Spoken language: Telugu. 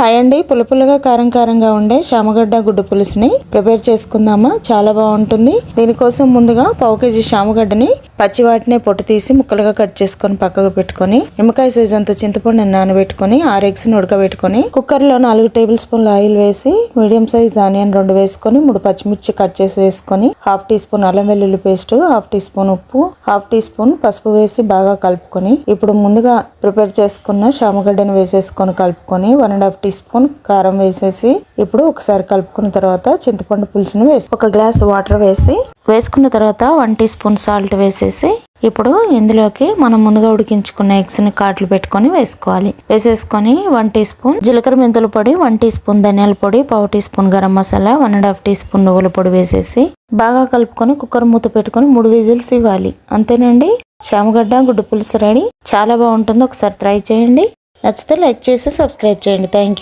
హాయ్ అండి, పులుపులుగా కారం కారంగా ఉండే శామగడ్డ గుడ్డు పులుసుని ప్రిపేర్ చేసుకుందామా. చాలా బాగుంటుంది. దీనికోసం ముందుగా పావు కేజీ శామగడ్డని పచ్చి వాటినే పొట్టు తీసి ముక్కలుగా కట్ చేసుకొని పక్కకు పెట్టుకొని, నిమ్మకాయ సైజ్ అంత చింతపండు నానబెట్టుకొని 6 eggs ని ఉడకబెట్టుకొని కుక్కర్ లో 4 టేబుల్ స్పూన్ల ఆయిల్ వేసి మీడియం సైజ్ ఆనియన్ 2 వేసుకొని 3 పచ్చిమిర్చి కట్ చేసి వేసుకొని 1/2 టీ స్పూన్ అల్లం వెల్లుల్లి పేస్ట్, 1/2 టీ స్పూన్ ఉప్పు, 1/2 టీ స్పూన్ పసుపు వేసి బాగా కలుపుకొని, ఇప్పుడు ముందుగా ప్రిపేర్ చేసుకున్న శామగడ్డని వేసేసుకొని కలుపుకొని 1.5 టీ స్పూన్ కారం వేసేసి ఇప్పుడు ఒకసారి కలుపుకున్న తర్వాత చింతపండు పులుసును వేసి 1 గ్లాస్ వాటర్ వేసుకున్న తర్వాత 1 టీ స్పూన్ సాల్ట్ వేసేసి ఇప్పుడు ఇందులోకి మనం ముందుగా ఉడికించుకున్న ఎగ్స్ ని కాట్లు పెట్టుకొని వేసుకోవాలి. వేసేసుకొని 1 టీ స్పూన్ జీలకర్ర మెంతుల పొడి, 1 టీ స్పూన్ ధనియాల పొడి, 1/2 tea spoon garam masala, 1.5 tea spoon నువ్వుల పొడి వేసేసి బాగా కలుపుకొని కుక్కర్ మూత పెట్టుకొని 3 విజిల్స్ ఇవ్వాలి. అంతేనండి, శామగడ్డ గుడ్డు పులుసు రెడీ. చాలా బాగుంటుంది. ఒకసారి ట్రై చేయండి. నచ్చితే లైక్ చేసి సబ్స్క్రైబ్ చేయండి. Thank you.